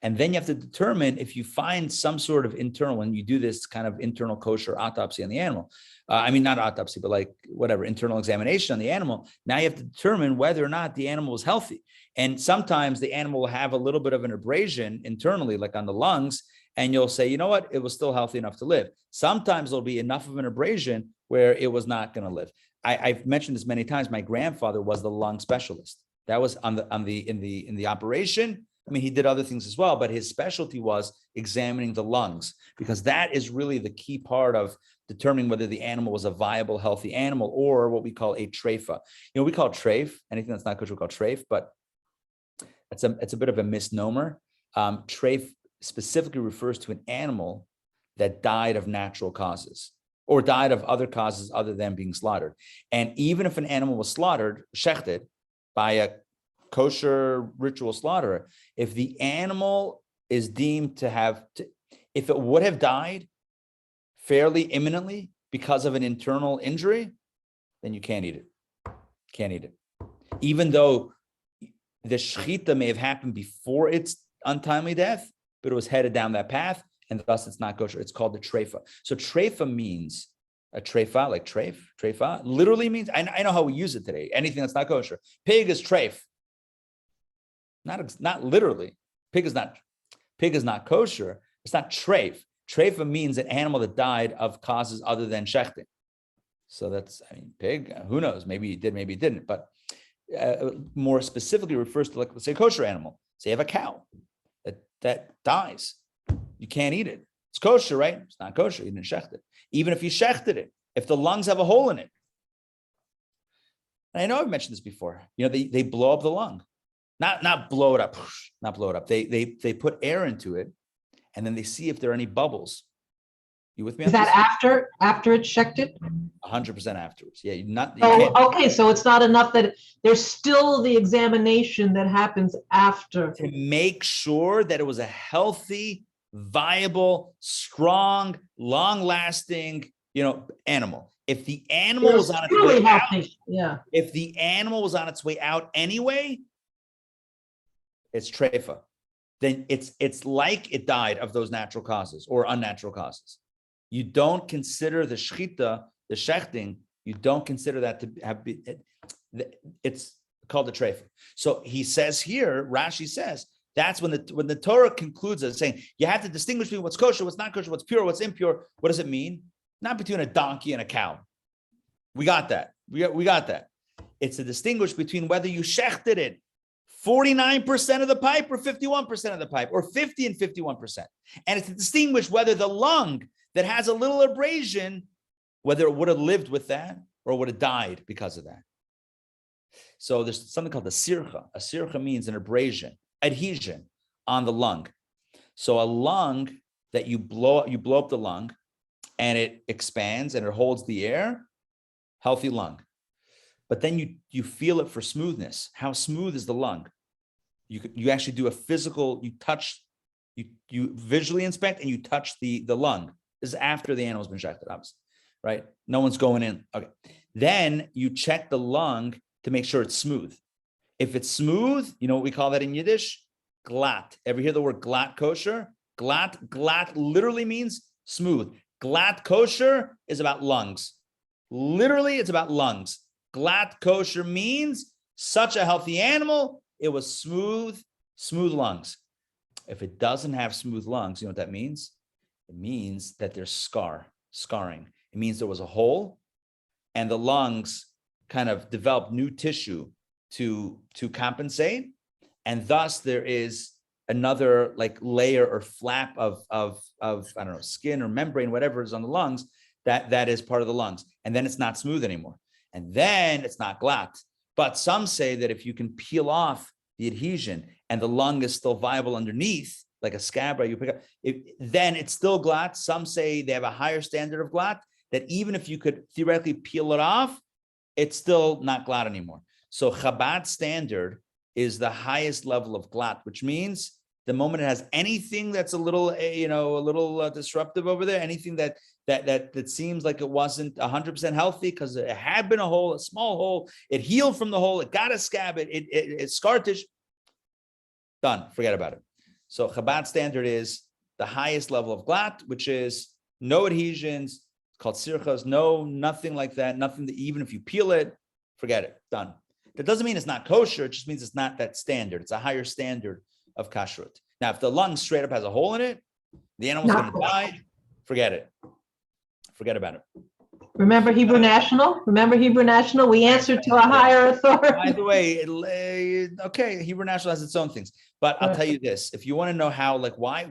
And then you have to determine if you find some sort of internal, when you do this kind of internal kosher autopsy on the animal, not autopsy, but like whatever, internal examination on the animal. Now you have to determine whether or not the animal is healthy. And sometimes the animal will have a little bit of an abrasion internally, like on the lungs, and you'll say, you know what, it was still healthy enough to live. Sometimes there'll be enough of an abrasion where it was not going to live. I've mentioned this many times. My grandfather was the lung specialist. That was in the operation. He did other things as well, but his specialty was examining the lungs, because that is really the key part of determining whether the animal was a viable, healthy animal, or what we call a treifa. We call treif, anything that's not kosher we call treif, but it's a bit of a misnomer. Treif specifically refers to an animal that died of natural causes or died of other causes other than being slaughtered. And even if an animal was slaughtered, shechted, by a kosher ritual slaughterer, if the animal is deemed to have, if it would have died fairly imminently because of an internal injury, then you can't eat it. Can't eat it. Even though the shechita may have happened before its untimely death, but it was headed down that path, and thus it's not kosher. It's called the treifa. So treifa means, a treifa, like treifa, literally means, I know how we use it today, anything that's not kosher. Pig is treif. Not literally. Pig is not kosher. It's not treif. Treifa means an animal that died of causes other than shechting. So that's, pig, who knows? Maybe he did, maybe he didn't. But more specifically refers to, like, let's say, a kosher animal. Say you have a cow that dies. You can't eat it. It's kosher, right? It's not kosher. You didn't shecht it. Even if you shechted it, if the lungs have a hole in it. And I know I've mentioned this before. They blow up the lung. Not blow it up. Not blow it up. They put air into it, and then they see if there are any bubbles. You with me? Is that after it's shechted? 100% afterwards. Yeah, okay, so it's not enough that there's still the examination that happens after. To make sure that it was a healthy, viable, strong, long-lasting, animal. If the animal was on its way out, if the animal was on its way out anyway, it's treifa. Then it's like it died of those natural causes or unnatural causes. You don't consider the shechita, the shechting, you don't consider that to have been, it's called the treifa. So he says here, Rashi says, that's when the Torah concludes it, saying you have to distinguish between what's kosher, what's not kosher, what's pure, what's impure. What does it mean? Not between a donkey and a cow. We got that. We got that. It's to distinguish between whether you shechted it 49% of the pipe or 51% of the pipe, or 50 and 51%. And it's to distinguish whether the lung that has a little abrasion, whether it would have lived with that or would have died because of that. So there's something called a sircha. A sircha means an abrasion, adhesion on the lung. So a lung that you blow up the lung and it expands and it holds the air, healthy lung. But then you feel it for smoothness. How smooth is the lung? You actually do a physical, you visually inspect and you touch the lung. This is after the animal's been shechted, obviously, right? No one's going in. Okay. Then you check the lung to make sure it's smooth. If it's smooth, you know what we call that in Yiddish? Glatt. Ever hear the word glatt kosher? Glatt literally means smooth. Glatt kosher is about lungs. Literally, it's about lungs. Glatt kosher means such a healthy animal, it was smooth lungs. If it doesn't have smooth lungs, you know what that means? It means that there's scarring. It means there was a hole and the lungs kind of developed new tissue to compensate. And thus there is another like layer or flap of I don't know, skin or membrane, whatever is on the lungs, that is part of the lungs. And then it's not smooth anymore. And then it's not glatt. But some say that if you can peel off the adhesion and the lung is still viable underneath, like a scab, right? You pick up, then it's still glatt. Some say they have a higher standard of glatt, that even if you could theoretically peel it off, it's still not glatt anymore. So Chabad standard is the highest level of glatt, which means the moment it has anything that's a little disruptive over there, anything that seems like it wasn't 100% healthy because it had been a hole, a small hole, it healed from the hole, it got a scab, it's scar tissue, done, forget about it. So Chabad standard is the highest level of glatt, which is no adhesions, called sirchas, nothing like that, nothing that even if you peel it, forget it, done. That doesn't mean it's not kosher, it just means it's not that standard. It's a higher standard of kashrut. Now, if the lung straight up has a hole in it, the animal's going to die, forget it. Forget about it. Remember Hebrew National? We answered to a higher authority. By the way, okay, Hebrew National has its own things. But I'll tell you this, if you want to know how, like, why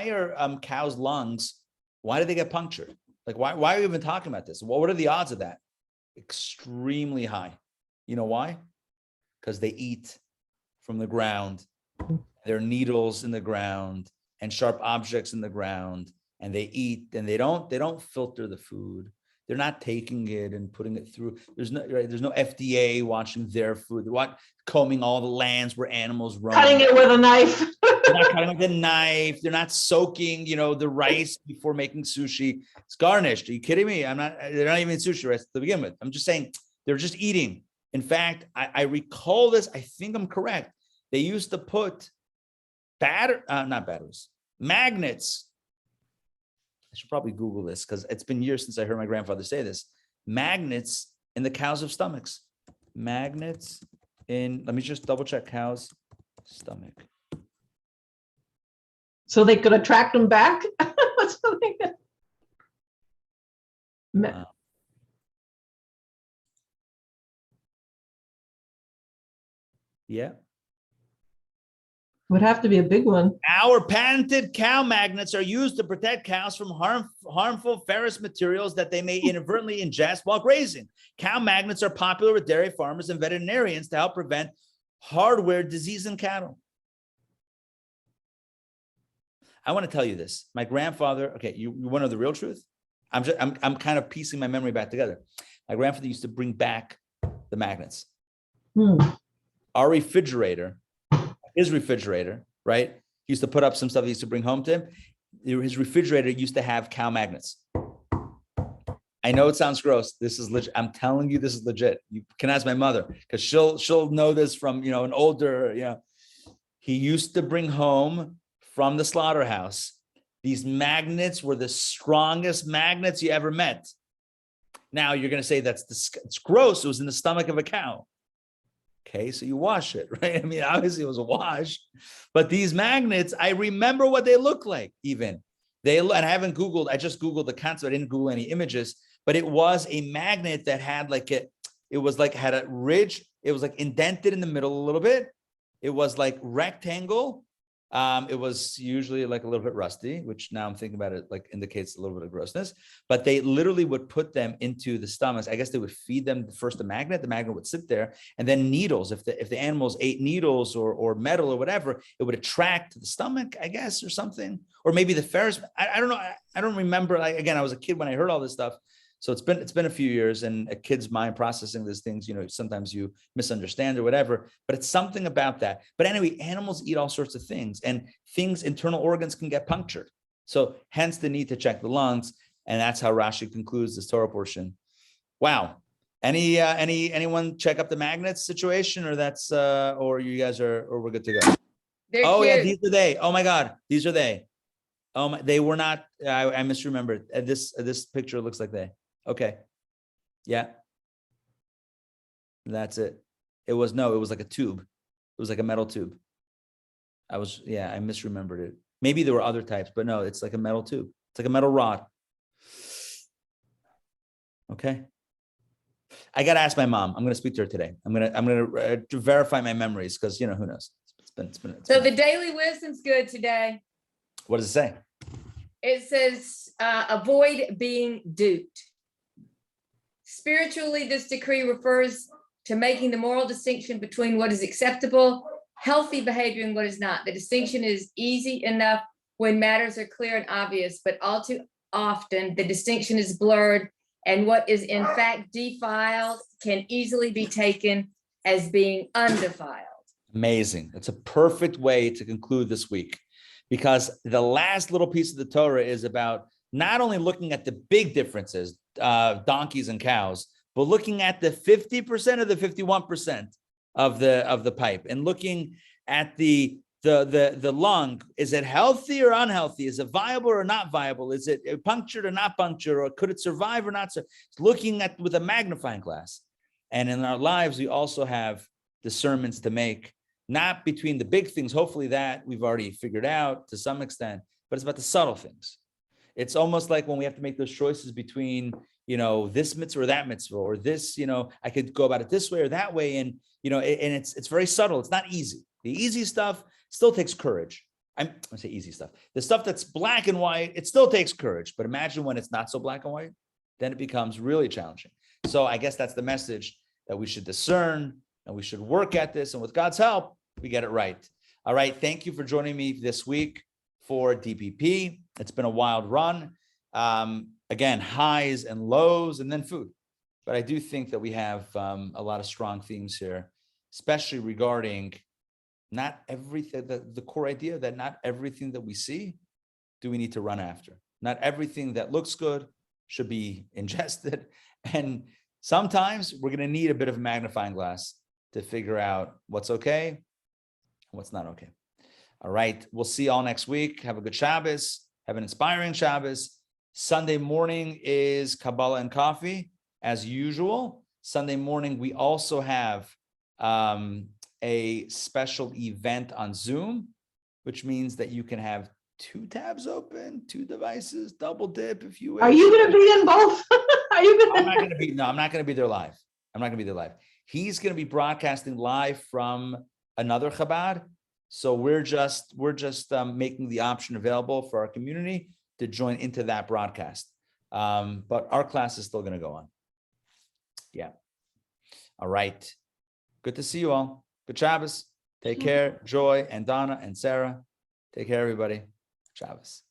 are cows' lungs, why do they get punctured? Like, why are we even talking about this? What are the odds of that? Extremely high. You know why? Because they eat from the ground. There are needles in the ground and sharp objects in the ground, and they eat and they don't filter the food. They're not taking it and putting it through. There's no FDA watching their food. They're combing all the lands where animals roam. Cutting it with a knife. They're not cutting with a knife. They're not soaking, the rice before making sushi. It's garnished. Are you kidding me? They're not even sushi rice to begin with. I'm just saying they're just eating. In fact, I recall this. I think I'm correct. They used to put magnets. I should probably Google this because it's been years since I heard my grandfather say this. Magnets in the cows' stomachs. Magnets in, let me just double check cows' stomach. So they could attract them back? Yeah. Would have to be a big one. Our patented cow magnets are used to protect cows from harmful ferrous materials that they may inadvertently ingest while grazing. Cow magnets are popular with dairy farmers and veterinarians to help prevent hardware disease in cattle. I want to tell you this. My grandfather, okay, you want to know the real truth? I'm kind of piecing my memory back together. My grandfather used to bring back the magnets. Our refrigerator, his refrigerator, right? He used to put up some stuff he used to bring home to him. His refrigerator used to have cow magnets. I know it sounds gross. This is legit. I'm telling you, this is legit. You can ask my mother because she'll know this from, an older, He used to bring home from the slaughterhouse. These magnets were the strongest magnets you ever met. Now you're going to say it's gross. It was in the stomach of a cow. Okay, so you wash it, right? I mean, obviously it was a wash, but these magnets, I remember what they look like even. And I haven't Googled, I just Googled the concept. I didn't Google any images, but it was a magnet that had had a ridge. It was like indented in the middle a little bit. It was like rectangle. It was usually like a little bit rusty, which now I'm thinking about it like indicates a little bit of grossness, but they literally would put them into the stomachs. I guess they would feed them first the magnet would sit there, and then needles. If the animals ate needles or metal or whatever, it would attract to the stomach, I guess, or something, or maybe the ferrous. I don't know. I don't remember. Again, I was a kid when I heard all this stuff. So it's been a few years, and a kid's mind processing these things, sometimes you misunderstand or whatever, but it's something about that. But anyway, animals eat all sorts of things, and internal organs can get punctured. So hence the need to check the lungs. And that's how Rashi concludes this Torah portion. Wow. Anyone check up the magnets situation, or or you guys or we're good to go? They're cute. Yeah, these are they. Oh my God. These are they. Oh, they were not, I misremembered. This picture looks like they. Okay. Yeah. That's it. It was like a tube. It was like a metal tube. I misremembered it. Maybe there were other types, but no, it's like a metal tube. It's like a metal rod. Okay. I got to ask my mom. I'm going to speak to her today. I'm going to verify my memories because, who knows? So the daily wisdom's good today. What does it say? It says, avoid being duped. Spiritually, this decree refers to making the moral distinction between what is acceptable, healthy behavior, and what is not. The distinction is easy enough when matters are clear and obvious, but all too often the distinction is blurred, and what is in fact defiled can easily be taken as being undefiled. Amazing. That's a perfect way to conclude this week, because the last little piece of the Torah is about not only looking at the big differences, donkeys and cows, but looking at the 50% or the 51% of the pipe, and looking at the lung. Is it healthy or unhealthy? Is it viable or not viable? Is it punctured or not punctured? Or could it survive or not? So looking at with a magnifying glass. And in our lives, we also have discernments to make, not between the big things. Hopefully that we've already figured out to some extent, but it's about the subtle things. It's almost like when we have to make those choices between, this mitzvah or that mitzvah, or this, I could go about it this way or that way. And, and it's very subtle. It's not easy. The easy stuff still takes courage. I say easy stuff. The stuff that's black and white, it still takes courage. But imagine when it's not so black and white, then it becomes really challenging. So I guess that's the message, that we should discern and we should work at this. And with God's help, we get it right. All right. Thank you for joining me this week for DPP. It's been a wild run. Again, highs and lows, and then food. But I do think that we have a lot of strong themes here, especially regarding not everything, the core idea that not everything that we see do we need to run after. Not everything that looks good should be ingested. And sometimes we're going to need a bit of a magnifying glass to figure out what's okay and what's not okay. All right. We'll see you all next week. Have a good Shabbos. Have an inspiring Shabbos. Sunday morning is Kabbalah and coffee, as usual. Sunday morning, we also have a special event on Zoom, which means that you can have 2 tabs open, 2 devices, double dip if you wish. Are you going to be in both? Are you going to? I'm not going to be there live. I'm not going to be there live. He's going to be broadcasting live from another Chabad. So we're just making the option available for our community to join into that broadcast. But our class is still going to go on. Yeah. All right. Good to see you all. Good Shabbos. Take care. Joy and Donna and Sarah. Take care, everybody. Shabbos.